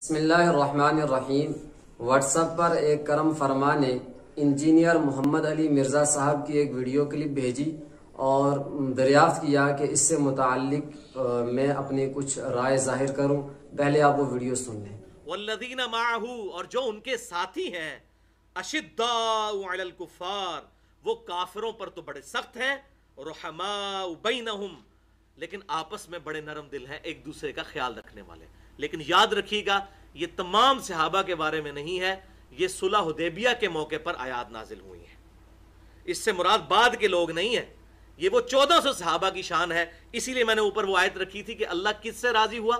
بسم اللہ الرحمن الرحیم۔ واٹس ایپ پر ایک کرم فرما نے انجینئر محمد علی مرزا صاحب کی ایک ویڈیو کلپ بھیجی اور دریافت کیا کہ اس سے متعلق میں اپنی کچھ رائے ظاہر کروں۔ پہلے آپ وہ ویڈیو سن لیں۔ والذین معہ، اور جو ان کے ساتھی ہیں، اشداء علی الکفار، وہ کافروں پر تو بڑے سخت ہیں، رحماء بینہم، لیکن آپس میں بڑے نرم دل ہیں، ایک دوسرے کا خیال رکھنے والے۔ لیکن یاد رکھیے گا یہ تمام صحابہ کے بارے میں نہیں ہے، یہ صلح حدیبیہ کے موقع پر آیات نازل ہوئی ہیں۔ اس سے مراد بعد کے لوگ نہیں ہیں، یہ وہ 1400 صحابہ کی شان ہے۔ اسی لیے میں نے اوپر وہ آیت رکھی تھی کہ اللہ کس سے راضی ہوا؟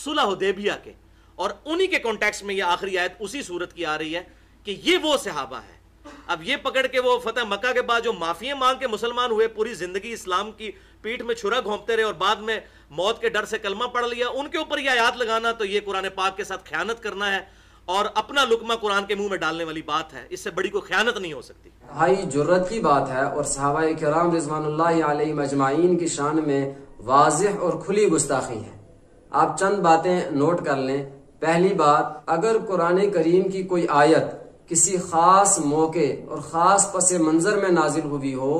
صلح حدیبیہ کے، اور انہی کے کانٹیکسٹ میں یہ آخری آیت اسی صورت کی آ رہی ہے کہ یہ وہ صحابہ ہیں۔ اب یہ پکڑ کے وہ فتح مکہ کے بعد جو معافیاں مانگ کے مسلمان ہوئے، پوری زندگی اسلام کی پیٹھ میں چھرا گھونپتے رہے اور بعد میں موت کے ڈر سے کلمہ پڑھ لیا، ان کے اوپر یہ آیات لگانا تو یہ قرآن پاک کے ساتھ خیانت کرنا ہے اور اپنا لقمہ قرآن کے منہ میں ڈالنے والی بات ہے۔ اس سے بڑی کوئی خیانت نہیں ہو سکتی۔ ہائی جرت کی بات ہے اور صحابہ کرام رضوان اللہ علیہم اجمعین کی شان میں واضح اور کھلی گستاخی ہے۔ آپ چند باتیں نوٹ کر لیں۔ پہلی بات، اگر قرآن کریم کی کوئی آیت کسی خاص موقع اور خاص پس منظر میں نازل ہوئی ہو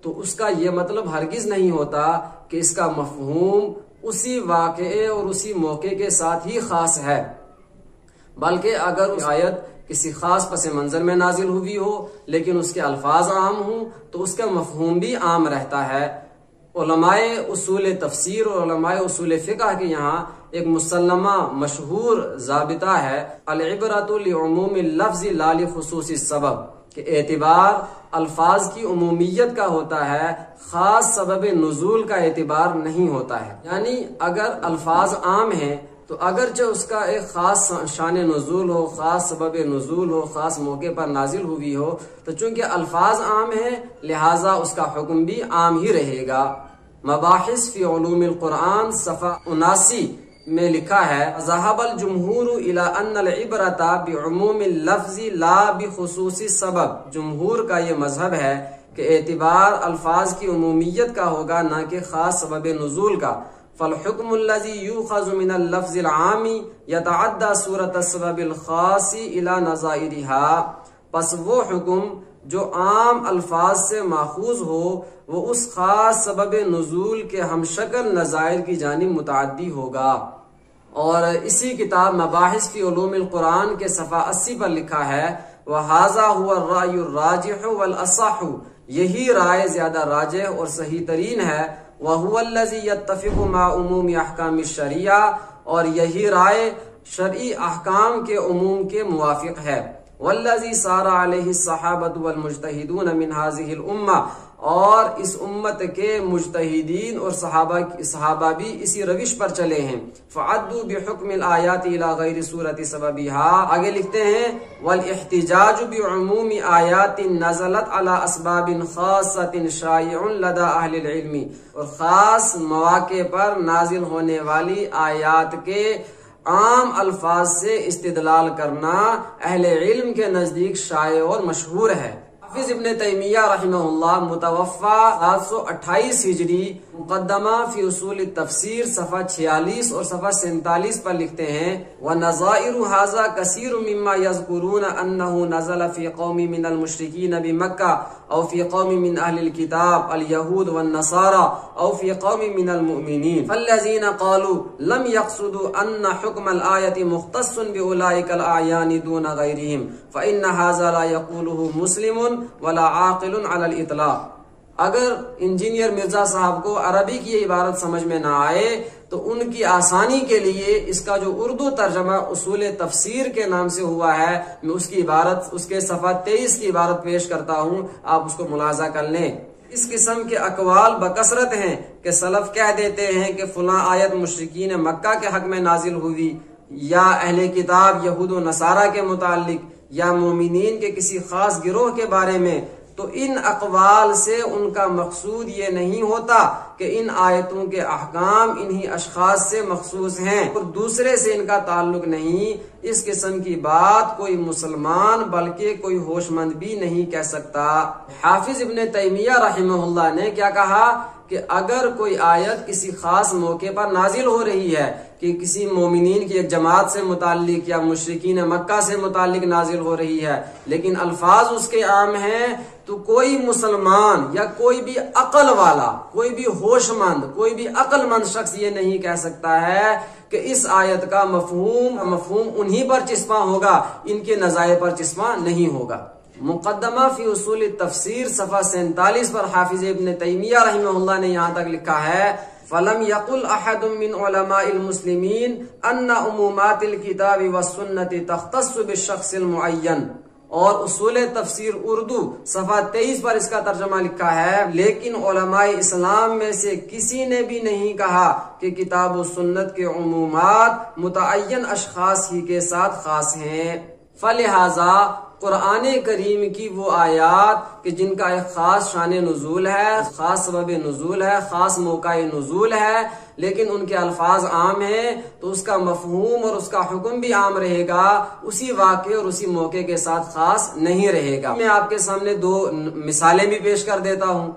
تو اس کا یہ مطلب ہرگز نہیں ہوتا کہ اس کا مفہوم اسی واقعے اور اسی موقع کے ساتھ ہی خاص ہے، بلکہ اگر اس آیت کسی خاص پس منظر میں نازل ہوئی ہو لیکن اس کے الفاظ عام ہوں تو اس کا مفہوم بھی عام رہتا ہے۔ علماء اصول تفسیر اور علماء اصول فقہ کے یہاں ایک مسلمہ مشہور ضابطہ ہے، العبرۃ لعموم اللفظ لا لخصوص السبب، کہ اعتبار الفاظ کی عمومیت کا ہوتا ہے، خاص سبب نزول کا اعتبار نہیں ہوتا ہے۔ یعنی اگر الفاظ عام ہیں تو اگرچہ اس کا ایک خاص شان نزول ہو، خاص سبب نزول ہو، خاص موقع پر نازل ہوئی ہو، تو چونکہ الفاظ عام ہیں لہٰذا اس کا حکم بھی عام ہی رہے گا۔ مباحث فی علوم القرآن صفحہ 79 میں لکھا ہے، ذهب الجمہور الى ان العبرۃ بعموم اللفظ لا بخصوص السبب۔ جمہور کا یہ مذہب ہے کہ اعتبار الفاظ کی عمومیت کا ہوگا نہ کہ خاص سبب نزول کا۔ فالحکم الذی یؤخذ من اللفظ العام یتعدی صورت السبب الخاص الى نظائرها، پس وہ حکم جو عام الفاظ سے ماخوذ ہو وہ اس خاص سبب نزول کے ہم شکل نظائر کی جانب متعدی ہوگا۔ اور اسی کتاب مباحث فی علوم القرآن کے صفحہ 80 پر لکھا ہے، وَهَذَا هُوَ الرَّأْيُ الرَّاجِحُ وَالْأَصَحُ، یہی رائے زیادہ راجح اور صحیح ترین ہے، وَهُوَ الَّذِي يَتَّفِقُ مَعَ عُمُومِ أَحْكَامِ الشَّرِيعَةِ، اور یہی رائے شرعی احکام کے عموم کے موافق ہے، وَالَّذِي سَارَ عَلَيْهِ الصَّحَابَةُ وَالْمُجْتَهِدُونَ مِنْ هَذِهِ الْأُمَّةِ، اور اس امت کے مجتہدین اور صحابہ بھی اسی روش پر چلے ہیں۔ فَعَدُّوا بِحُكْمِ الْآيَاتِ إِلَى غَيْرِ صُورَةِ سَبَبِهَا، آگے لکھتے ہیں، وَالْاحْتِجَاجُ بِعُمُومِ آيَاتٍ نَزَلَتْ عَلَى أَسْبَابٍ خَاصَّةٍ شَائِعٌ لَدَى أَهْلِ الْعِلْمِ، اور خاص مواقع پر نازل ہونے والی آیات کے عام الفاظ سے استدلال کرنا اہل علم کے نزدیک شائع اور مشہور ہے۔ حافظ ابن تیمیہ رحمہ اللہ متوفی 728 ہجری مقدمہ فی اصول التفسیر صفحہ 46 اور صفحہ 47 پر لکھتے ہیں، وَنَظَائِرُ هَذَا كَثِيرٌ مِمَّا يَذْكُرُونَ أَنَّهُ نَزَلَ فِي قَوْمٍ مِّنَ الْمُشْرِكِينَ بِمَكَّةَ أَوْ فِي قَوْمٍ مِّنْ أَهْلِ الْكِتَابِ الْيَهُودِ وَالنَّصَارَى أَوْ فِي قَوْمٍ مِّنَ الْمُؤْمِنِينَ فَالَّذِينَ قَالُوا لَمْ يَقْصُدُوا أَنَّ حُكْمَ الْآيَةِ مُخْتَصٌّ بِأُولَٰئِكَ الْأَعْيَانِ دُونَ غَيْرِهِمْ فَإِنَّ هَذَا لَا يَقُولُهُ مُسْلِمٌ وَلَا عاقل علی الاطلاق۔ اگر انجینئر مرزا صاحب کو عربی کی یہ عبارت سمجھ میں نہ آئے تو ان کی آسانی کے لیے اس کا جو اردو ترجمہ اصول تفسیر کے نام سے ہوا ہے، میں اس کی عبارت، اس کے صفحہ 23 کی عبارت پیش کرتا ہوں، آپ اس کو ملاحظہ کر لیں۔ اس قسم کے اقوال بکثرت ہیں کہ سلف کہہ دیتے ہیں کہ فلاں آیت مشرکین مکہ کے حق میں نازل ہوئی، یا اہل کتاب یہود و نصارہ کے متعلق، یا مومنین کے کسی خاص گروہ کے بارے میں، تو ان اقوال سے ان کا مقصود یہ نہیں ہوتا کہ ان آیتوں کے احکام انہی اشخاص سے مخصوص ہیں اور دوسرے سے ان کا تعلق نہیں۔ اس قسم کی بات کوئی مسلمان بلکہ کوئی ہوش مند بھی نہیں کہہ سکتا۔ حافظ ابن تیمیہ رحمہ اللہ نے کیا کہا کہ اگر کوئی آیت کسی خاص موقع پر نازل ہو رہی ہے کہ کسی مومنین کی ایک جماعت سے متعلق یا مشرکین مکہ سے متعلق نازل ہو رہی ہے لیکن الفاظ اس کے عام ہیں، تو کوئی مسلمان یا کوئی بھی عقل والا، کوئی بھی ہوش مند، کوئی بھی عقل مند شخص یہ نہیں کہہ سکتا ہے کہ اس آیت کا مفہوم انہی پر چسپاں ہوگا، ان کے نظائر پر چسپاں نہیں ہوگا۔ مقدمہ فی اصول التفسیر صفحہ 47 پر حافظ ابن تیمیہ رحمہ اللہ نے یہاں تک لکھا ہے فَلَمْ يَقُلْ أَحَدٌ مِّنْ عُلَمَاءِ الْمُسْلِمِينَ أَنَّ عُمُومَاتِ الْكِتَابِ وَالسُّنَّةِ تَخْتَصُّ بِالشَّخْصِ الْمُعَيَّنِ، اور اصول تفسیر اردو صفحہ 23 پر اس کا ترجمہ لکھا ہے لیکن علماء اسلام میں سے کسی نے بھی نہیں کہا کہ کتاب و سنت کے عمومات متعین اشخاص ہی کے ساتھ خاص ہیں۔ فلہذا قرآن کریم کی وہ آیات کہ جن کا ایک خاص شان نزول ہے، خاص سبب نزول ہے، خاص موقع نزول ہے، لیکن ان کے الفاظ عام ہیں، تو اس کا مفہوم اور اس کا حکم بھی عام رہے گا، اسی واقعے اور اسی موقع کے ساتھ خاص نہیں رہے گا۔ میں آپ کے سامنے دو مثالیں بھی پیش کر دیتا ہوں۔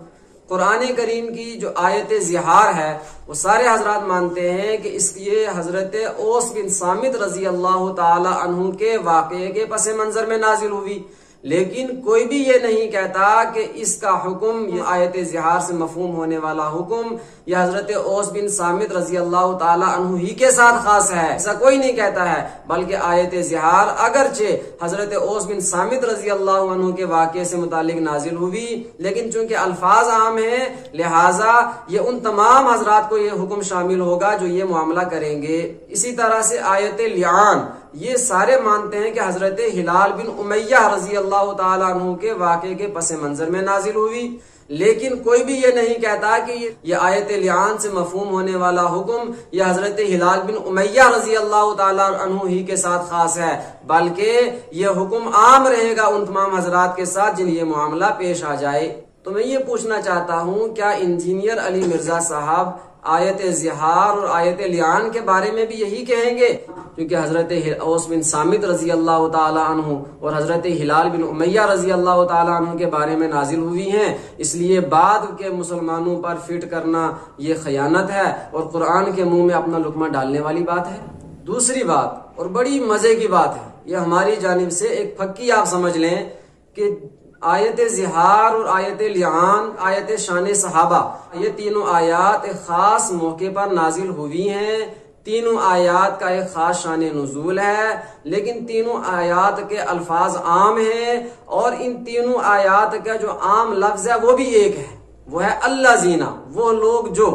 قرآن کریم کی جو آیت زہار ہے وہ سارے حضرات مانتے ہیں کہ یہ حضرت اوس بن صامت رضی اللہ تعالی عنہ کے واقعے کے پس منظر میں نازل ہوئی، لیکن کوئی بھی یہ نہیں کہتا کہ اس کا حکم، یہ آیت زہار سے مفہوم ہونے والا حکم یہ حضرت اوس بن صامت رضی اللہ تعالی عنہ ہی کے ساتھ خاص ہے، ایسا کوئی نہیں کہتا ہے، بلکہ آیت زہار اگرچہ حضرت اوس بن صامت رضی اللہ عنہ کے واقعے سے متعلق نازل ہوئی لیکن چونکہ الفاظ عام ہیں لہٰذا یہ ان تمام حضرات کو یہ حکم شامل ہوگا جو یہ معاملہ کریں گے۔ اسی طرح سے آیت لعان، یہ سارے مانتے ہیں کہ حضرت ہلال بن امیہ رضی اللہ تعالیٰ عنہ کے واقعے کے پس منظر میں نازل ہوئی، لیکن کوئی بھی یہ نہیں کہتا کہ یہ آیت لعان سے مفہوم ہونے والا حکم یہ حضرت ہلال بن امیہ رضی اللہ تعالیٰ عنہ ہی کے ساتھ خاص ہے، بلکہ یہ حکم عام رہے گا ان تمام حضرات کے ساتھ جن یہ معاملہ پیش آ جائے۔ تو میں یہ پوچھنا چاہتا ہوں، کیا انجینئر علی مرزا صاحب آیت زہار اور آیت لعان کے بارے میں بھی یہی کہیں گے؟ کیونکہ حضرت اوس بن صامت رضی اللہ تعالی عنہ اور حضرت ہلال بن امیہ رضی اللہ تعالی عنہ کے بارے میں نازل ہوئی ہیں، اس لیے بعد کے مسلمانوں پر فٹ کرنا یہ خیانت ہے اور قرآن کے منہ میں اپنا لقمہ ڈالنے والی بات ہے۔ دوسری بات اور بڑی مزے کی بات ہے، یہ ہماری جانب سے ایک پھکی آپ سمجھ لیں کہ آیت زہار اور آیت لعان، آیت شان صحابہ، یہ تینوں آیات ایک خاص موقع پر نازل ہوئی ہیں، تینوں آیات کا ایک خاص شان نزول ہے، لیکن تینوں آیات کے الفاظ عام ہیں اور ان تینوں آیات کا جو عام لفظ ہے وہ بھی ایک ہے، وہ ہے الذین، وہ لوگ جو۔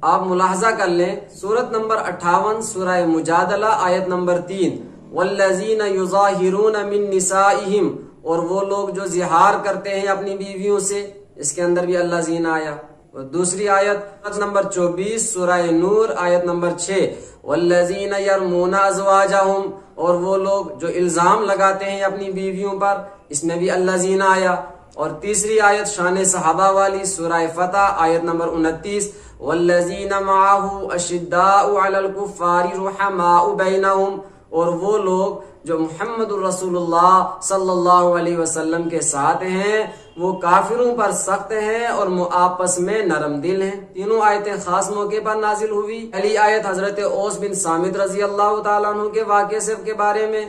آپ ملاحظہ کر لیں سورت نمبر 58 سورہ مجادلہ آیت نمبر 3، والذین یظاہرون من نسائہم، اور وہ لوگ جو زہار کرتے ہیں اپنی بیویوں سے، اس کے اندر بھی الذین آیا۔ اور دوسری آیت نمبر 24 سورہ نور آیت نمبر 6، والذین یرمون ازواجہم، اور وہ لوگ جو الزام لگاتے ہیں اپنی بیویوں پر، اس میں بھی الذین آیا۔ اور تیسری آیت شان صحابہ والی سورہ فتح آیت نمبر 29، والذین معہ اشداء علی الکفار رحماء بینہم، اور وہ لوگ جو محمد الرسول اللہ صلی اللہ علیہ وسلم کے ساتھ ہیں وہ کافروں پر سخت ہیں اور آپس میں نرم دل ہیں۔ تینوں آیتیں خاص موقع پر نازل ہوئی۔ پہلی آیت حضرت اوس بن صامت رضی اللہ تعالیٰ عنہ کے واقعے سے کے بارے میں،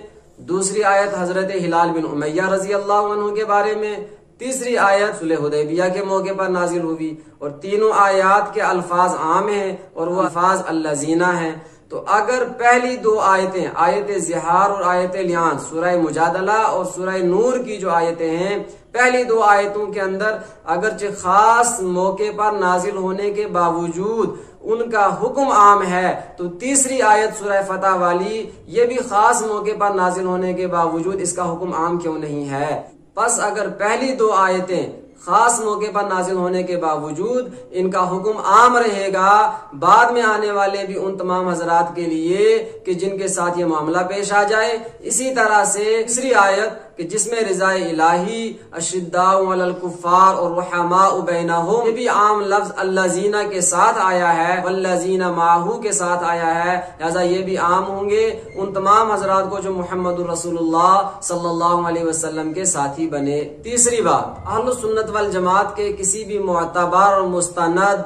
دوسری آیت حضرت ہلال بن امیہ رضی اللہ عنہ کے بارے میں، تیسری آیت صلح حدیبیہ کے موقع پر نازل ہوئی، اور تینوں آیات کے الفاظ عام ہیں اور وہ الفاظ الذین ہیں۔ تو اگر پہلی دو آیتیں آیت زہار اور آیت لعان سورہ مجادلہ اور سورہ نور کی جو آیتیں ہیں، پہلی دو آیتوں کے اندر اگرچہ خاص موقع پر نازل ہونے کے باوجود ان کا حکم عام ہے، تو تیسری آیت سورہ فتح والی یہ بھی خاص موقع پر نازل ہونے کے باوجود اس کا حکم عام کیوں نہیں ہے؟ پس اگر پہلی دو آیتیں خاص موقع پر نازل ہونے کے باوجود ان کا حکم عام رہے گا، بعد میں آنے والے بھی ان تمام حضرات کے لیے کہ جن کے ساتھ یہ معاملہ پیش آ جائے۔ اسی طرح سے تیسری آیت کہ جس میں رضا الہی، اشداء علی الکفار اور رحماء بینہم، یہ بھی عام لفظ الذین کے ساتھ آیا ہے، والذین معہ کے ساتھ آیا ہے، لہذا یہ بھی عام ہوں گے ان تمام حضرات کو جو محمد رسول اللہ صلی اللہ علیہ وسلم کے ساتھی بنے۔ تیسری بات، اہل سنت والجماعت کے کسی بھی معتبر اور مستند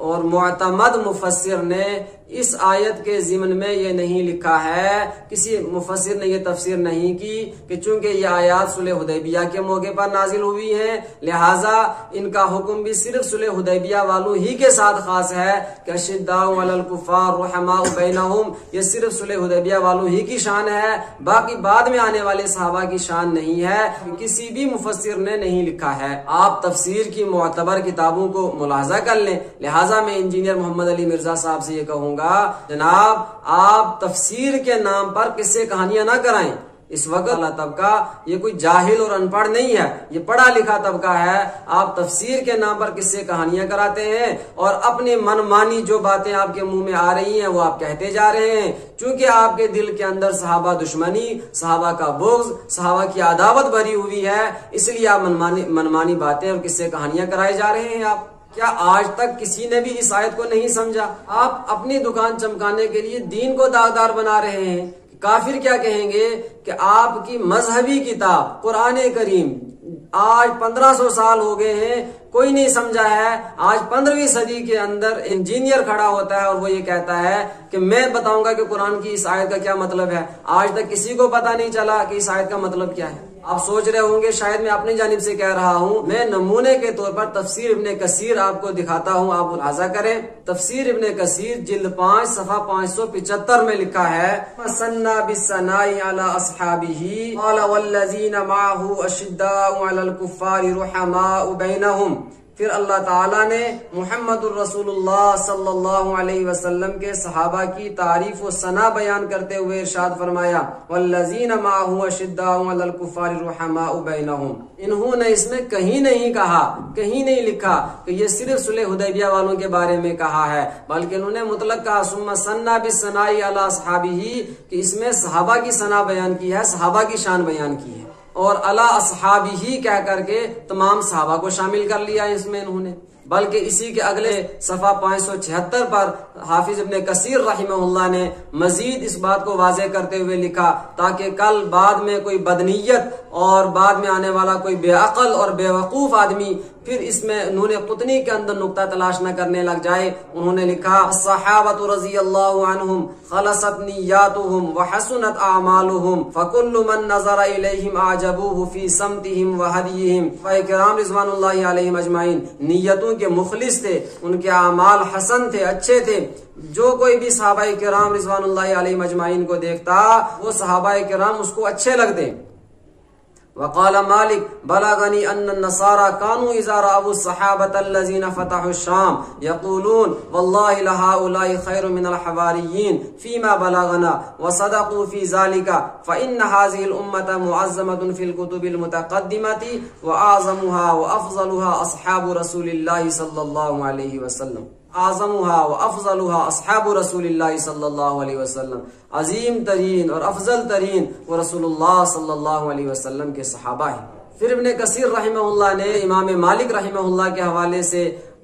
اور معتمد مفسر نے اس آیت کے ضمن میں یہ نہیں لکھا ہے، کسی مفسر نے یہ تفسیر نہیں کی کہ چونکہ یہ آیات صلح حدیبیہ کے موقع پر نازل ہوئی ہیں لہٰذا ان کا حکم بھی صرف صلح حدیبیہ والوں ہی کے ساتھ خاص ہے کہ اشداء علی الکفار رحماء بینہم، یہ صرف صلح حدیبیہ والوں ہی کی شان ہے، باقی بعد میں آنے والے صحابہ کی شان نہیں ہے، کسی بھی مفسر نے نہیں لکھا ہے۔ آپ تفسیر کی معتبر کتابوں کو ملاحظہ کر لیں، لہٰذا میں انجینئر محمد علی مرزا صاحب سے یہ کہوں گا جناب آپ تفسیر کے نام پر قصے کہانیاں نہ کرائیں۔ اس وقت اللہ طبقہ یہ کوئی جاہل اور ان پڑھ نہیں ہے، یہ پڑھا لکھا طبقہ ہے۔ آپ تفسیر کے نام پر قصے کہانیاں کراتے ہیں اور اپنی من مانی جو باتیں آپ کے منہ میں آ رہی ہیں وہ آپ کہتے جا رہے ہیں، چونکہ آپ کے دل کے اندر صحابہ دشمنی، صحابہ کا بغض، صحابہ کی عداوت بھری ہوئی ہے، اس لیے آپ منمانی باتیں اور قصے کہانیاں کرائے جا رہے ہیں۔ آپ کیا آج تک کسی نے بھی اس آیت کو نہیں سمجھا؟ آپ اپنی دکان چمکانے کے لیے دین کو داغدار بنا رہے ہیں۔ کافر کیا کہیں گے کہ آپ کی مذہبی کتاب قرآن کریم آج 1500 سال ہو گئے ہیں، کوئی نہیں سمجھا ہے۔ آج 15ویں صدی کے اندر انجینئر کھڑا ہوتا ہے اور وہ یہ کہتا ہے کہ میں بتاؤں گا کہ قرآن کی اس آیت کا کیا مطلب ہے۔ آج تک کسی کو پتا نہیں چلا کہ اس آیت کا مطلب کیا ہے۔ آپ سوچ رہے ہوں گے شاید میں اپنی جانب سے کہہ رہا ہوں، میں نمونے کے طور پر تفسیر ابن کثیر آپ کو دکھاتا ہوں، آپ ملاحظہ کریں۔ تفسیر ابن کثیر جلد 5 صفحہ 575 میں لکھا ہے ثنا بالثناء علی اصحابہ قال والذین معه اشداء علی الکفار رحماء بینہم۔ پھر اللہ تعالیٰ نے محمد الرسول اللہ صلی اللہ علیہ وسلم کے صحابہ کی تعریف و ثنا بیان کرتے ہوئے ارشاد فرمایا والذین معه اشداء علی الکفار رحماء بینہم۔ انہوں نے اس میں کہیں نہیں کہا، کہیں نہیں لکھا کہ یہ صرف صلح حدیبیہ والوں کے بارے میں کہا ہے، بلکہ انہوں نے مطلق کہا ثم ثنا بالثناء علی اصحابہ، کہ اس میں صحابہ کی ثنا بیان کی ہے، صحابہ کی شان بیان کی ہے، اور علی اصحابہ کہہ کر کے تمام صحابہ کو شامل کر لیا اس میں انہوں نے۔ بلکہ اسی کے اگلے صفحہ 576 پر حافظ ابن کثیر رحمہ اللہ نے مزید اس بات کو واضح کرتے ہوئے لکھا تاکہ کل بعد میں کوئی بدنیت اور بعد میں آنے والا کوئی بے عقل اور بے وقوف آدمی پھر اس میں نون قطنی کے اندر نقطہ تلاش نہ کرنے لگ جائے۔ انہوں نے لکھا الصحابۃ رضی اللہ عنہم خلصت نیاتہم وحسنت اعمالہم فکل من نظر الیہم اعجبوہ فی سمتہم وہدیہم۔ صحابہ کرام رضوان اللہ علیہم اجمعین نیتوں کے مخلص تھے، ان کے اعمال حسن تھے، اچھے تھے۔ جو کوئی بھی صحابہ کرام رضوان اللہ علیہم اجمعین کو دیکھتا وہ صحابہ کرام اس کو اچھے لگتے۔ وقال مالک بلغنی ان النصارى كانوا اذا رأوا الصحابة الذين فتحوا الشام يقولون والله لهؤلاء خير من الحواريين فيما بلغنا وصدقوا في ذلك فإن هذه الأمة معظمة في الكتب المتقدمة وأعظمها وأفضلها أصحاب رسول الله صلى الله عليه وسلم۔ اعظمها وافضلها اصحاب رسول اللہ صلی اللہ علیہ وسلم، عظیم ترین اور افضل ترین وہ رسول اللہ صلی اللہ علیہ وسلم کے صحابہ ہیں۔ پھر ابن کثیر رحمہ اللہ نے امام مالک رحمہ اللہ کے حوالے سے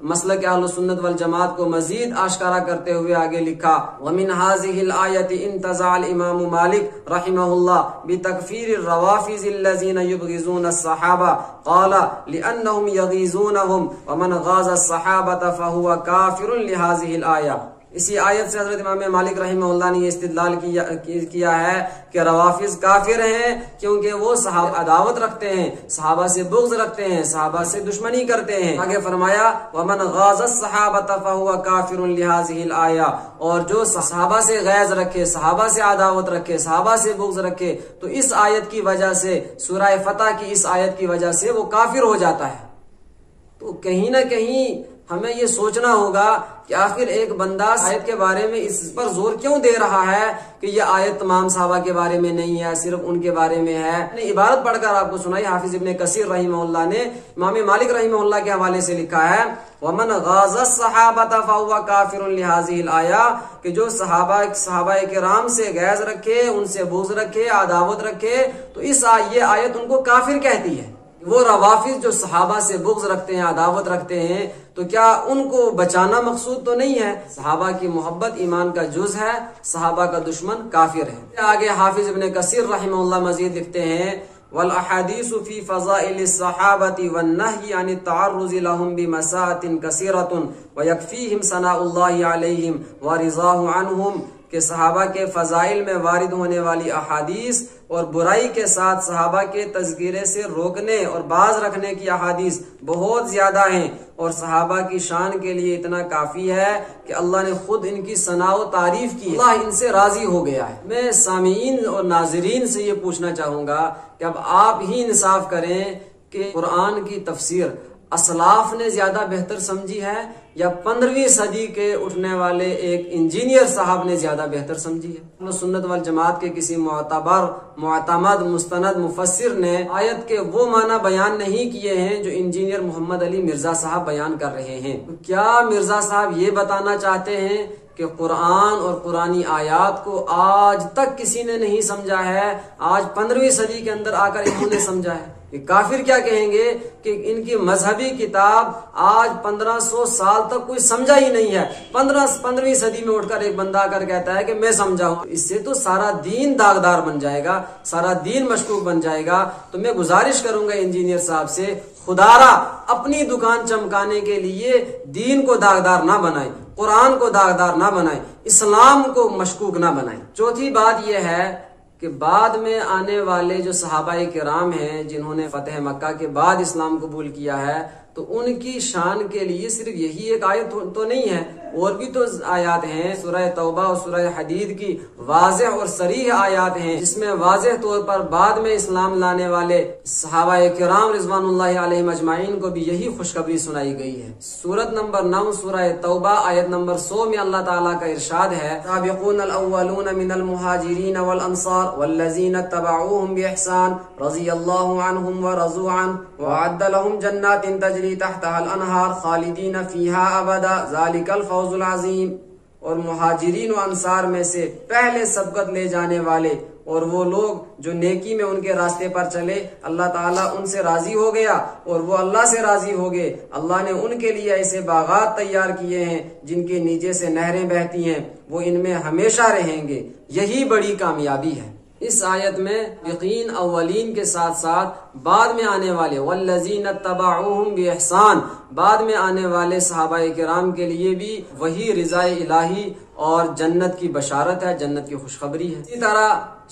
مسلک اہل سنت والجماعت کو مزید آشکارا کرتے ہوئے آگے لکھا ومن هذه الآیة انتزع الامام مالک رحمہ اللہ بتکفیر الروافض الذین یبغضون الصحابہ قال لأنهم یغیظونهم ومن غاض الصحابة فهو کافر لهذه الآیة۔ اسی آیت سے حضرت امام مالک رحمہ اللہ نے یہ استدلال کیا ہے کہ روافض کافر ہیں کیونکہ وہ صحابہ عداوت رکھتے ہیں، صحابہ سے بغض رکھتے ہیں، صحابہ سے دشمنی کرتے ہیں۔ آگے فرمایا ومن غاض الصحابة فهو کافر لهذه الآیہ، اور جو صحابہ سے غیظ رکھے، صحابہ سے عداوت رکھے، صحابہ سے بغض رکھے تو اس آیت کی وجہ سے، سورہ فتح کی اس آیت کی وجہ سے وہ کافر ہو جاتا ہے۔ تو کہیں نہ کہیں ہمیں یہ سوچنا ہوگا کہ آخر ایک بندہ آیت کے بارے میں اس پر زور کیوں دے رہا ہے کہ یہ آیت تمام صحابہ کے بارے میں نہیں ہے، صرف ان کے بارے میں ہے۔ عبارت پڑھ کر آپ کو سنائی، حافظ ابن کثیر رحمہ اللہ نے امام مالک رحمہ اللہ کے حوالے سے لکھا ہے وَمَنْ غَازَ الصَّحَابَةَ فَهُوَ كَافِرٌ لِهَذِهِ الْآيَةِ کہ جو صحابہ کرام سے غیظ رکھے، ان سے بغض رکھے، عداوت رکھے، تو یہ آیت ان کو کافر کہتی ہے۔ وہ روافض جو صحابہ سے بغض رکھتے ہیں، عداوت رکھتے ہیں، تو کیا ان کو بچانا مقصود تو نہیں ہے؟ صحابہ کی محبت ایمان کا جز ہے، صحابہ کا دشمن کافر ہے۔ آگے حافظ ابن کثیر رحمہ اللہ مزید لکھتے ہیں والأحاديث في فضائل الصحابة والنهي عن التعرض لهم بمساءة كثيرة ويكفيهم ثناء الله عليهم ورضاه عنهم کہ صحابہ کے فضائل میں وارد ہونے والی احادیث اور برائی کے ساتھ صحابہ کے تذکرے سے روکنے اور باز رکھنے کی احادیث بہت زیادہ ہیں، اور صحابہ کی شان کے لیے اتنا کافی ہے کہ اللہ نے خود ان کی ثنا و تعریف کی، اللہ ان سے راضی ہو گیا ہے۔ میں سامعین اور ناظرین سے یہ پوچھنا چاہوں گا کہ اب آپ ہی انصاف کریں کہ قرآن کی تفسیر اسلاف نے زیادہ بہتر سمجھی ہے یا 15ویں صدی کے اٹھنے والے ایک انجینئر صاحب نے زیادہ بہتر سمجھی ہے؟ سنت والجماعت کے کسی معتبر معتمد مستند مفسر نے آیت کے وہ معنی بیان نہیں کیے ہیں جو انجینئر محمد علی مرزا صاحب بیان کر رہے ہیں۔ کیا مرزا صاحب یہ بتانا چاہتے ہیں کہ قرآن اور قرآنی آیات کو آج تک کسی نے نہیں سمجھا ہے، آج 15ویں صدی کے اندر آ کر انہوں نے سمجھا ہے؟ یہ کافر کیا کہیں گے کہ ان کی مذہبی کتاب آج 1500 سال تک کوئی سمجھا ہی نہیں ہے، 15ویں صدی میں اٹھ کر ایک بندہ آ کر کہتا ہے کہ میں سمجھا ہوں، اس سے تو سارا دین داغدار بن جائے گا، سارا دین مشکوک بن جائے گا۔ تو میں گزارش کروں گا انجینئر صاحب سے، خدارا اپنی دکان چمکانے کے لیے دین کو داغدار نہ بنائیں، قرآن کو داغدار نہ بنائیں، اسلام کو مشکوک نہ بنائیں۔ چوتھی بات یہ ہے کہ بعد میں آنے والے جو صحابہ کرام ہیں جنہوں نے فتح مکہ کے بعد اسلام قبول کیا ہے، تو ان کی شان کے لیے صرف یہی ایک آیت تو نہیں ہے، اور بھی تو آیات ہیں۔ سورہ توبہ اور سورہ حدید کی واضح اور صریح آیات ہیں جس میں واضح طور پر بعد میں اسلام لانے والے صحابہ کرام رضوان اللہ علیہم اجمعین کو بھی یہی خوشخبری سنائی گئی ہے۔ سورت نمبر 9 سورہ توبہ آیت نمبر 100 میں اللہ تعالیٰ کا ارشاد ہے سابقون الاولون من المہاجرین والانصار والذین اتبعوهم بإحسان رضی اللہ عنہم ورضوا عنہ وأعد لهم جنات تجری تحتها الانہار خالدین فیہا ابدا ذالک الفوز العظیم۔ اور مہاجرین و انصار میں سے پہلے سبقت لے جانے والے اور وہ لوگ جو نیکی میں ان کے راستے پر چلے، اللہ تعالیٰ ان سے راضی ہو گیا اور وہ اللہ سے راضی ہو گئے۔ اللہ نے ان کے لیے ایسے باغات تیار کیے ہیں جن کے نیچے سے نہریں بہتی ہیں، وہ ان میں ہمیشہ رہیں گے، یہی بڑی کامیابی ہے۔ اس آیت میں یقین اولین کے ساتھ ساتھ بعد میں آنے والے والذین اتبعوہم بإحسان، بعد میں آنے والے صحابہ کرام کے لیے بھی وہی رضا الہی اور جنت کی بشارت ہے، جنت کی خوشخبری ہے۔ اسی طرح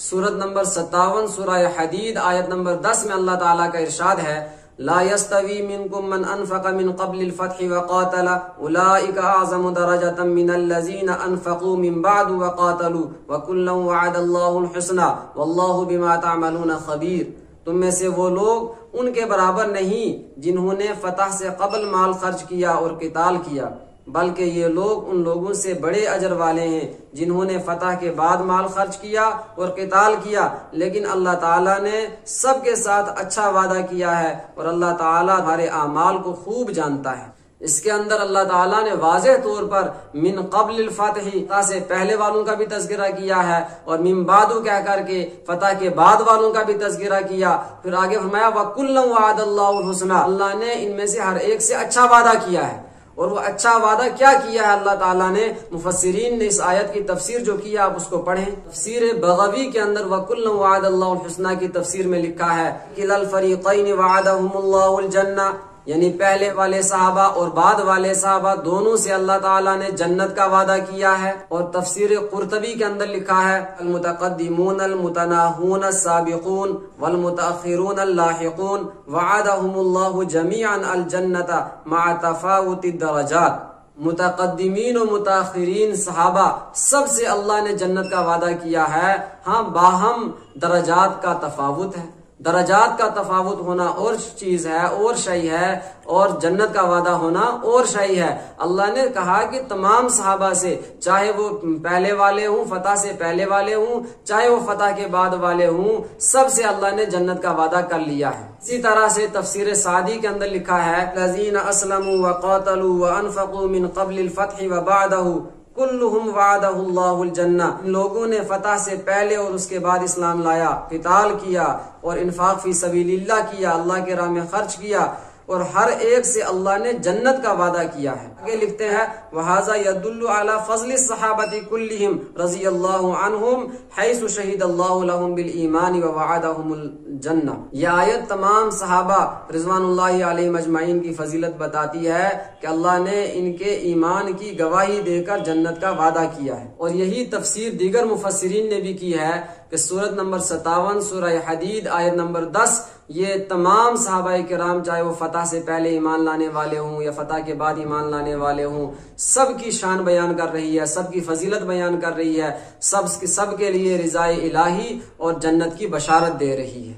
سورت نمبر 57 سورہ حدید آیت نمبر 10 میں اللہ تعالیٰ کا ارشاد ہے لا يستوي منكم من انفق من قبل الفتح وقاتل اولئك اعظم درجة من الذين انفقوا من بعد وقاتلوا وكلا وعد الله الحسنى والله بما تعملون خبير۔ تم میں سے وہ لوگ ان کے برابر نہیں جنہوں نے فتح سے قبل مال خرچ کیا اور قتال کیا، بلکہ یہ لوگ ان لوگوں سے بڑے اجر والے ہیں جنہوں نے فتح کے بعد مال خرچ کیا اور قتال کیا، لیکن اللہ تعالیٰ نے سب کے ساتھ اچھا وعدہ کیا ہے اور اللہ تعالیٰ ہمارے اعمال کو خوب جانتا ہے۔ اس کے اندر اللہ تعالیٰ نے واضح طور پر من قبل الفتح فتح سے پہلے والوں کا بھی تذکرہ کیا ہے اور من بعد کہہ کر کے فتح کے بعد والوں کا بھی تذکرہ کیا، پھر آگے فرمایا وَكُلًّا وَعَدَ اللَّهُ الْحُسْنَى، اللہ نے ان میں سے ہر ایک سے اچھا وعدہ کیا ہے۔ اور وہ اچھا وعدہ کیا کیا ہے اللہ تعالیٰ نے؟ مفسرین نے اس آیت کی تفسیر جو کیا آپ اس کو پڑھیں۔ تفسیر بغوی کے اندر وَكُلًّا وَعَدَ اللَّهُ الْحُسْنَى کی تفسیر میں لکھا ہے كِلَا الْفَرِيقَيْنِ وَعَدَهُمُ اللَّهُ الْجَنَّةَ، یعنی پہلے والے صحابہ اور بعد والے صحابہ دونوں سے اللہ تعالیٰ نے جنت کا وعدہ کیا ہے۔ اور تفسیر قرطبی کے اندر لکھا ہے المتقدمون المتناہون السابقون والمتأخرون اللاحقون وعدهم اللہ جمیعا الجنت مع تفاوت الدرجات۔ متقدمین و متاخرین صحابہ سب سے اللہ نے جنت کا وعدہ کیا ہے، ہاں باہم درجات کا تفاوت ہے، درجات کا تفاوت ہونا اور چیز ہے اور شے ہے، اور جنت کا وعدہ ہونا اور شے ہے۔ اللہ نے کہا کہ تمام صحابہ سے، چاہے وہ پہلے والے ہوں، فتح سے پہلے والے ہوں، چاہے وہ فتح کے بعد والے ہوں، سب سے اللہ نے جنت کا وعدہ کر لیا ہے۔ اسی طرح سے تفسیر سعدی کے اندر لکھا ہے الذین اسلموا وقاتلوا وانفقوا من قبل الفتح وبعدہ کلہم وعدہ اللہ الجنہ۔ ان لوگوں نے فتح سے پہلے اور اس کے بعد اسلام لایا، قتال کیا اور انفاق فی سبیل اللہ کیا، اللہ کے راہ میں خرچ کیا، اور ہر ایک سے اللہ نے جنت کا وعدہ کیا ہے۔ آگے لکھتے ہیں وَهَذَا يَدُلُّ عَلَى فَضْلِ الصَّحَابَةِ كُلِّهِمْ رَضِيَ اللَّهُ عَنْهُمْ حَيْثُ شَهِدَ اللَّهُ لَهُمْ بِالْإِيمَانِ وَوَعَدَهُمُ الْجَنَّةَ۔ یہ آیت تمام صحابہ رضوان اللہ علیہم اجمعین کی فضیلت بتاتی ہے کہ اللہ نے ان کے ایمان کی گواہی دے کر جنت کا وعدہ کیا ہے۔ اور یہی تفسیر دیگر مفسرین نے بھی کی ہے کہ سورت نمبر 57 سورہ حدید آیت نمبر 10 یہ تمام صحابہ کرام، چاہے وہ فتح سے پہلے ایمان لانے والے ہوں یا فتح کے بعد ایمان لانے والے ہوں، سب کی شان بیان کر رہی ہے، سب کی فضیلت بیان کر رہی ہے، سب کے لیے رضائے الہی اور جنت کی بشارت دے رہی ہے۔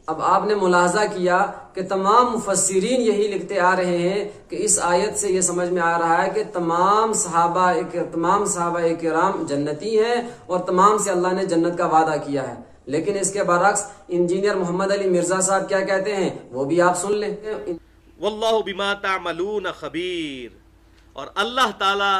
اب آپ نے ملاحظہ کیا کہ تمام مفسرین یہی لکھتے آ رہے ہیں کہ اس آیت سے یہ سمجھ میں آ رہا ہے کہ تمام صحابہ کرام جنتی ہیں اور تمام سے اللہ نے جنت کا وعدہ کیا ہے۔ لیکن اس کے برعکس انجینئر محمد علی مرزا صاحب کیا کہتے ہیں وہ بھی آپ سن لیں۔ واللہ بما تعملون خبیر، اور اللہ تعالی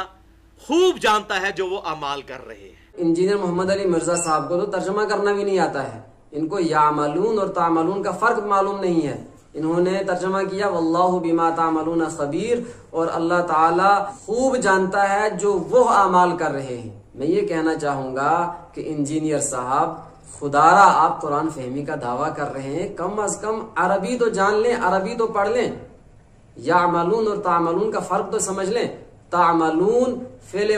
خوب جانتا ہے جو وہ اعمال کر رہے ہیں۔ انجینئر محمد علی مرزا صاحب کو تو ترجمہ کرنا بھی نہیں آتا ہے، ان کو یعملون اور تعملون کا فرق معلوم نہیں ہے۔ انہوں نے ترجمہ کیا واللہ بما تعملون خبیر، اور اللہ تعالی خوب جانتا ہے جو وہ اعمال کر رہے ہیں۔ میں یہ کہنا چاہوں گا کہ انجینئر صاحب خدارا آپ قرآن فہمی کا دعویٰ کر رہے ہیں، کم از کم عربی تو جان لیں، عربی تو پڑھ لیں، یعملون اور تعملون کا فرق تو سمجھ لیں۔ تعملون فعل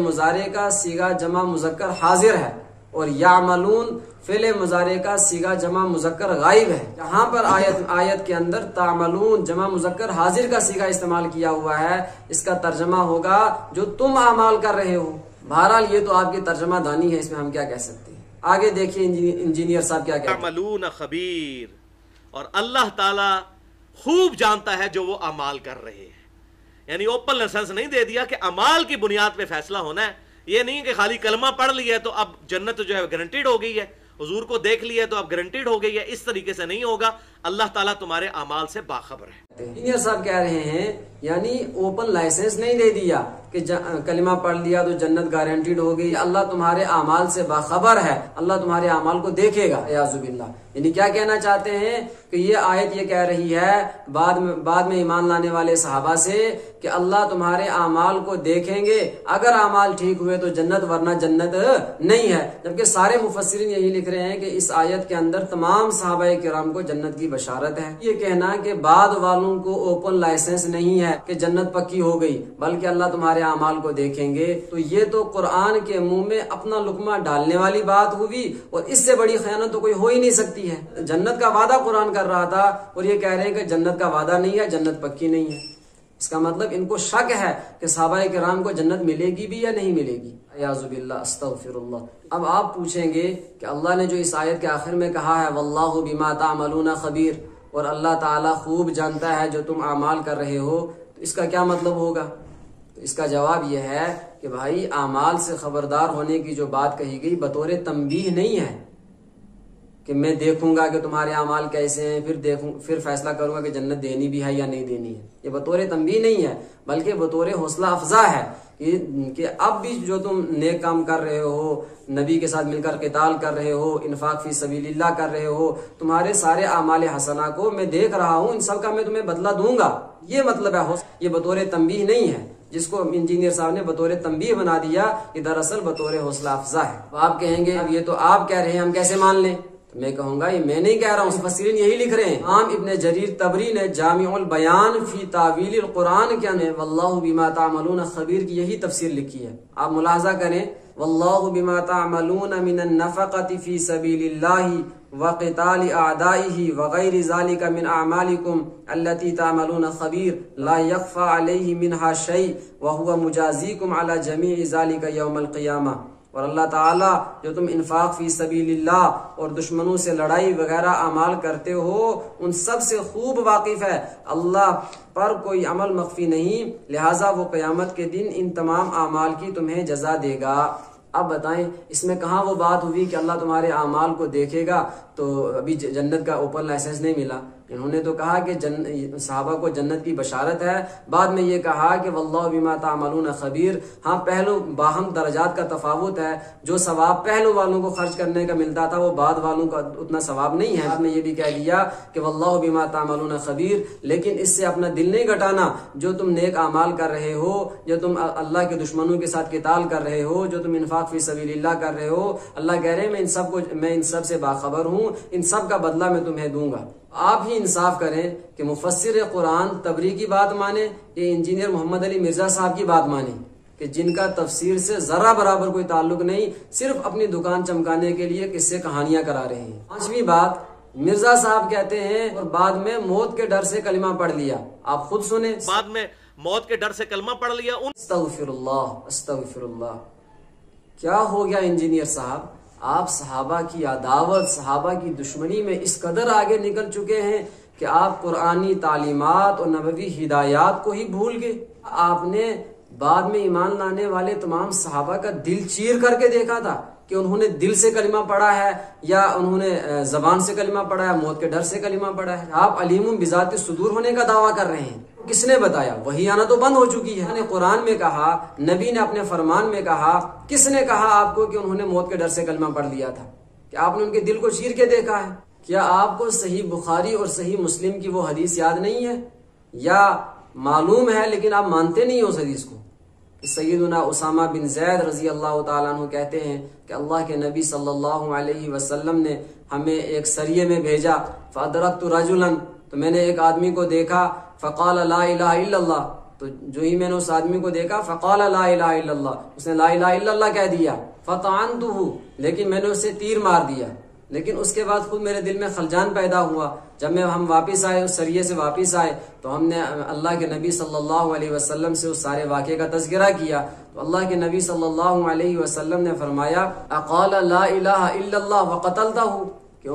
مضارع کا صیغہ جمع مذکر حاضر ہے، اور یعملون فعل مضارع کا صیغہ جمع مذکر غائب ہے۔ یہاں پر آیت کے اندر تعملون جمع مذکر حاضر کا صیغہ استعمال کیا ہوا ہے، اس کا ترجمہ ہوگا جو تم اعمال کر رہے ہو۔ بہرحال یہ تو آپ کی ترجمہ دانی ہے، اس میں ہم کیا کہہ سکتے ہیں۔ آگے دیکھیے انجینئر صاحب کیا کہتے ہیں، تعملون خبیر، اور اللہ تعالی خوب جانتا ہے جو وہ اعمال کر رہے ہیں۔ یعنی اوپن لائسنس نہیں دے دیا کہ اعمال کی بنیاد پہ فیصلہ ہونا ہے، یہ نہیں کہ خالی کلمہ پڑھ لیا تو اب جنت جو ہے گارنٹیڈ ہو گئی ہے، حضور کو دیکھ لیا تو اب گارنٹیڈ ہو گئی ہے، اس طریقے سے نہیں ہوگا۔ اللہ تعالیٰ تمہارے اعمال سے باخبر ہے۔ انجینئر صاحب کہہ رہے ہیں یعنی اوپن لائسنس نہیں دے دیا کہ کلمہ پڑھ لیا تو جنت گارنٹیڈ ہو گئی، اللہ تمہارے اعمال سے باخبر ہے، اللہ تمہارے اعمال کو دیکھے گا، اعوذ باللہ۔ یعنی کیا کہنا چاہتے ہیں کہ یہ آیت یہ کہہ رہی ہے بعد میں ایمان لانے والے صحابہ سے کہ اللہ تمہارے اعمال کو دیکھیں گے، اگر اعمال ٹھیک ہوئے تو جنت، ورنہ جنت نہیں ہے۔ جبکہ سارے مفسرین یہی لکھ رہے ہیں کہ اس آیت کے اندر تمام صحابہ کرام کو جنت کی بشارت ہے۔ یہ کہنا کہ بعد والوں کو اوپن لائسنس نہیں ہے کہ جنت پکی ہو گئی، بلکہ اللہ تمہارے اعمال کو دیکھیں گے، تو یہ تو قرآن کے منہ میں اپنا لقمہ ڈالنے والی بات ہوئی، اور اس سے بڑی خیانت تو کوئی ہو ہی نہیں سکتی ہے۔ جنت کا وعدہ قرآن کر رہا تھا اور یہ کہہ رہے ہیں کہ جنت کا وعدہ نہیں ہے، جنت پکی نہیں ہے۔ اس کا مطلب ان کو شک ہے کہ صحابہ کرام کو جنت ملے گی بھی یا نہیں ملے گی۔ اعوذ باللہ، استغفر اللہ۔ اب آپ پوچھیں گے کہ اللہ نے جو اس آیت کے آخر میں کہا ہے واللہ بما تعملون خبیر، اور اللہ تعالیٰ خوب جانتا ہے جو تم اعمال کر رہے ہو، تو اس کا کیا مطلب ہوگا؟ تو اس کا جواب یہ ہے کہ بھائی اعمال سے خبردار ہونے کی جو بات کہی گئی بطور تنبیہ نہیں ہے کہ میں دیکھوں گا کہ تمہارے اعمال کیسے ہیں، پھر فیصلہ کروں گا کہ جنت دینی بھی ہے یا نہیں دینی ہے۔ یہ بطور تنبیہ نہیں ہے، بلکہ بطور حوصلہ افزا ہے کہ اب بھی جو تم نیک کام کر رہے ہو، نبی کے ساتھ مل کر قتال کر رہے ہو، انفاق فی سبیل اللہ کر رہے ہو، تمہارے سارے اعمال حسنہ کو میں دیکھ رہا ہوں، ان سب کا میں تمہیں بدلہ دوں گا۔ یہ مطلب ہے، یہ بطور تنبیہ نہیں ہے، جس کو انجینئر صاحب نے بطور تنبیہ بنا دیا، یہ دراصل بطور حوصلہ افزا ہے۔ آپ کہیں گے اب یہ تو آپ کہہ رہے ہیں، ہم کیسے مان لیں؟ میں کہوں گا یہ میں نہیں کہہ رہا ہوں، مفسرین یہی لکھ رہے ہیں۔ امام ابن جریر طبری نے جامع البیان فی تاویل القرآن کے اندر واللہ بما تعملون خبیر کی یہی تفسیر لکھی ہے۔ آپ ملاحظہ کریں، واللہ بما تعملون من النفقۃ فی سبیل اللہ وقتال اعدائہ وغیر ذلک من اعمالکم التی تعملون خبیر لا یخفی علیہ منہا شیء وہو مجازیکم علی جمیع ذلک یوم القیامہ۔ اور اللہ تعالیٰ جو تم انفاق فی سبیل اللہ اور دشمنوں سے لڑائی وغیرہ اعمال کرتے ہو ان سب سے خوب واقف ہے۔ اللہ پر کوئی عمل مخفی نہیں، لہٰذا وہ قیامت کے دن ان تمام اعمال کی تمہیں جزا دے گا۔ اب بتائیں اس میں کہاں وہ بات ہوئی کہ اللہ تمہارے اعمال کو دیکھے گا؟ تو ابھی جنت کا اوپر لائسنس نہیں ملا۔ انہوں نے تو کہا کہ صحابہ کو جنت کی بشارت ہے، بعد میں یہ کہا کہ واللہ بما تعملون خبیر۔ ہاں پہلو باہم درجات کا تفاوت ہے، جو ثواب پہلو والوں کو خرچ کرنے کا ملتا تھا وہ بعد والوں کا اتنا ثواب نہیں ہے۔ بعد میں یہ بھی کہہ دیا کہ واللہ بما تعملون خبیر، لیکن اس سے اپنا دل نہیں گھٹانا۔ جو تم نیک اعمال کر رہے ہو، جو تم اللہ کے دشمنوں کے ساتھ قتال کر رہے ہو، جو تم انفاق فی سبیل اللہ کر رہے ہو، اللہ کہہ رہے ہیں میں ان سب سے باخبر ہوں، ان سب کا بدلہ میں تمہیں دوں گا۔ آپ ہی انصاف کریں کہ مفسر قرآن طبری کی بات مانیں یا انجینئر محمد علی مرزا صاحب کی بات مانیں کہ جن کا تفسیر سے ذرہ برابر کوئی تعلق نہیں، صرف اپنی دکان چمکانے کے لیے قصے کہانیاں کرا رہے ہیں۔ پانچویں بات، مرزا صاحب کہتے ہیں اور بعد میں موت کے ڈر سے کلمہ پڑھ لیا۔ آپ خود سنیں، بعد میں موت کے ڈر سے کلمہ پڑھ لیا۔ استغفر اللہ استغفر اللہ۔ کیا ہو گیا انجینئر صاحب؟ آپ صحابہ کی عداوت، صحابہ کی دشمنی میں اس قدر آگے نکل چکے ہیں کہ آپ قرآنی تعلیمات اور نبوی ہدایات کو ہی بھول گئے۔ آپ نے بعد میں ایمان لانے والے تمام صحابہ کا دل چیر کر کے دیکھا تھا کہ انہوں نے دل سے کلمہ پڑھا ہے یا انہوں نے زبان سے کلمہ پڑھا ہے، موت کے ڈر سے کلمہ پڑھا ہے۔ آپ علیم بذات صدور ہونے کا دعویٰ کر رہے ہیں، کس نے بتایا؟ وہی آنا تو بند ہو چکی ہے۔ قرآن میں کہا، نبی نے اپنے فرمان میں کہا، کس نے کہا آپ کو کہ انہوں نے موت کے ڈر سے کلمہ پڑھ لیا تھا؟ کہ آپ نے ان کے دل کو چیر کے دیکھا ہے؟ کیا آپ کو صحیح بخاری اور صحیح مسلم کی وہ حدیث یاد نہیں ہے، یا معلوم ہے لیکن آپ مانتے نہیں اس حدیث کو؟ سیدنا اسامہ بن زید رضی اللہ تعالیٰ عنہ کہتے ہیں کہ اللہ کے نبی صلی اللہ علیہ وسلم نے ہمیں ایک سریے میں بھیجا، فَأَدْرَكْتُ رَجُلًا، تو میں نے ایک آدمی کو دیکھا، فَقَالَ لَا إِلَهَ إِلَّا اللَّهُ، تو جو ہی میں نے اس آدمی کو دیکھا فَقَالَ لَا إِلَهَ إِلَّا اللَّهُ، اس نے لا الہ الا اللہ کہہ دیا، فَطَعَنْتُهُ، لیکن میں نے اسے تیر مار دیا۔ لیکن اس کے بعد خود میرے دل میں خلجان پیدا ہوا۔ جب ہم واپس آئے، اس سریے سے واپس آئے، تو ہم نے اللہ کے نبی صلی اللہ علیہ وسلم سے اس سارے واقعے کا تذکرہ کیا، تو اللہ کے نبی صلی اللہ علیہ وسلم نے فرمایا اقال لا الہ الا اللہ وقتلتہ، کہ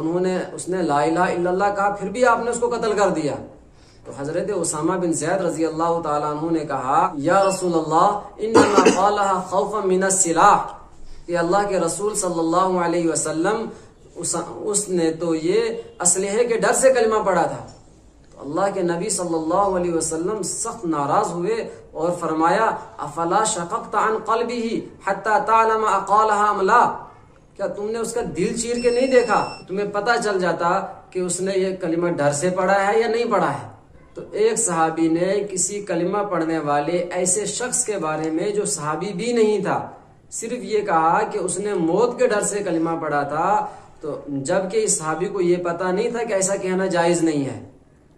اس نے لا الہ الا اللہ کہا پھر بھی آپ نے اس کو قتل کر دیا۔ تو حضرت اسامہ بن زید رضی اللہ تعالیٰ عنہ نے کہا یا رسول اللہ انما قالها خوفا من السلاح، کہ اللہ کے رسول صلی اللہ علیہ وسلم اس نے تو یہ اسلحے کے ڈر سے کلمہ پڑھا تھا۔ تو اللہ کے نبی صلی اللہ علیہ وسلم سخت ناراض ہوئے اور فرمایا افلا شققت عن قلبه حتى تعلم اقالها ام لا، کیا تم نے اس کا دل چیر کے نہیں دیکھا؟ تمہیں پتہ چل جاتا کہ اس نے یہ کلمہ ڈر سے پڑھا ہے یا نہیں پڑھا ہے۔ تو ایک صحابی نے کسی کلمہ پڑھنے والے ایسے شخص کے بارے میں جو صحابی بھی نہیں تھا صرف یہ کہا کہ اس نے موت کے ڈر سے کلمہ پڑھا تھا، تو جبکہ اس صحابی کو یہ پتہ نہیں تھا کہ ایسا کہنا جائز نہیں ہے،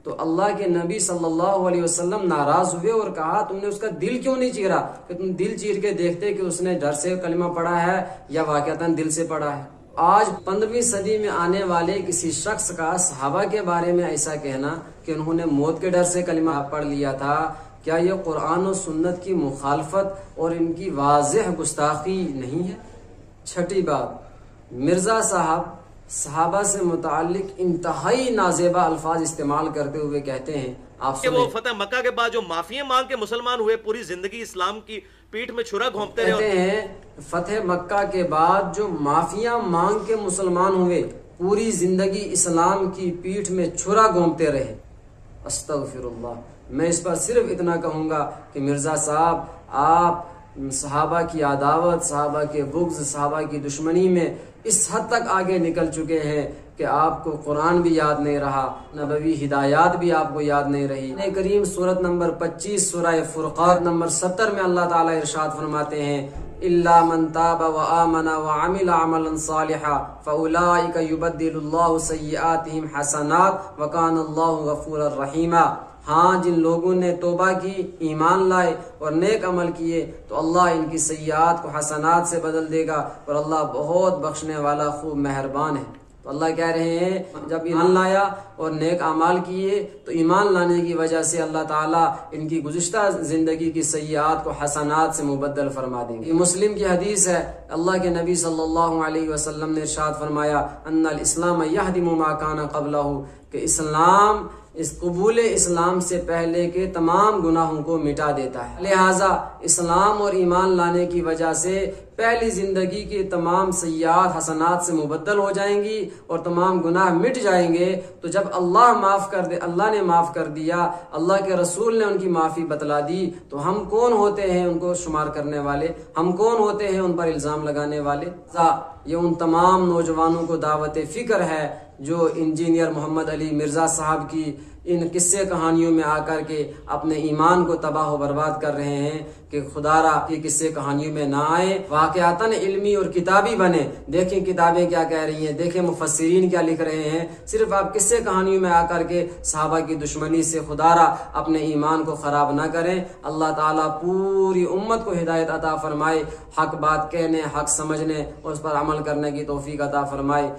تو اللہ کے نبی صلی اللہ علیہ وسلم ناراض ہوئے اور کہا تم نے اس کا دل کیوں نہیں چیرا، کہ تم دل چیر کے دیکھتے کہ اس نے ڈر سے کلمہ پڑھا ہے یا واقعتاً دل سے پڑھا ہے۔ آج 15ویں صدی میں آنے والے کسی شخص کا صحابہ کے بارے میں ایسا کہنا کہ انہوں نے موت کے ڈر سے کلمہ پڑھ لیا تھا، کیا یہ قرآن و سنت کی مخالفت اور ان کی واضح گستاخی نہیں ہے؟ چھٹی بات، مرزا صاحب صحابہ سے متعلق انتہائی نازیبا الفاظ استعمال کرتے ہوئے کہتے ہیں، آپ کہ وہ فتح مکہ کے بعد جو معافی مانگ کے مسلمان ہوئے، پوری زندگی اسلام کی پیٹھ میں چھرا گھونپتے رہے، کہتے ہیں فتح مکہ کے بعد جو معافیاں مانگ کے مسلمان ہوئے پوری زندگی اسلام کی پیٹھ میں چھرا گھونپتے رہے۔ استغفر اللہ۔ میں اس پر صرف اتنا کہوں گا کہ مرزا صاحب آپ صحابہ کی عداوت، صحابہ کے بغض، صحابہ کی دشمنی میں اس حد تک آگے نکل چکے ہیں کہ آپ کو قرآن بھی یاد نہیں رہا، نبوی ہدایات بھی آپ کو یاد نہیں رہی۔ قرآن کریم سورت نمبر 25 سورہ فرقان نمبر 70 میں اللہ تعالیٰ ارشاد فرماتے ہیں إِلَّا مَن تَابَ وَآمَنَ وَعَمِلَ عَمَلًا صَالِحًا فَأُولَٰئِكَ يُبَدِّلُ اللَّهُ سَيِّئَاتِهِمْ حَسَنَاتٍ وَكَانَ اللَّهُ غَفُورًا رَحِيمًا۔ ہاں جن لوگوں نے توبہ کی، ایمان لائے اور نیک عمل کیے تو اللہ ان کی سیئات کو حسنات سے بدل دے گا اور اللہ بہت بخشنے والا خوب مہربان ہے۔ تو اللہ کہہ رہے ہیں جب ایمان لایا اور نیک اعمال کیے تو ایمان لانے کی وجہ سے اللہ تعالیٰ ان کی گزشتہ زندگی کی سیئات کو حسنات سے مبدل فرما دیں گے۔ مسلم کی حدیث ہے اللہ کے نبی صلی اللہ علیہ وسلم نے ارشاد فرمایا ان الاسلام یہدم ما کان قبلہ، کہ اسلام اس قبول اسلام سے پہلے کے تمام گناہوں کو مٹا دیتا ہے۔ لہٰذا اسلام اور ایمان لانے کی وجہ سے پہلی زندگی کی تمام سیئات حسنات سے مبدل ہو جائیں گی اور تمام گناہ مٹ جائیں گے۔ تو جب اللہ نے معاف کر دیا، اللہ کے رسول نے ان کی معافی بتلا دی، تو ہم کون ہوتے ہیں ان کو شمار کرنے والے؟ ہم کون ہوتے ہیں ان پر الزام لگانے والے؟ یہ ان تمام نوجوانوں کو دعوت فکر ہے جو انجینئر محمد علی مرزا صاحب کی ان قصے کہانیوں میں آ کر کے اپنے ایمان کو تباہ و برباد کر رہے ہیں، کہ خدا را کی قصے کہانیوں میں نہ آئے، واقعاتاً علمی اور کتابی بنے۔ دیکھیں کتابیں کیا کہہ رہی ہیں، دیکھیں مفسرین کیا لکھ رہے ہیں۔ صرف آپ قصے کہانیوں میں آ کر کے صحابہ کی دشمنی سے خدا را اپنے ایمان کو خراب نہ کریں۔ اللہ تعالیٰ پوری امت کو ہدایت عطا فرمائے، حق بات کہنے، حق سمجھنے اور اس پر عمل کرنے کی توفیق عطا فرمائے۔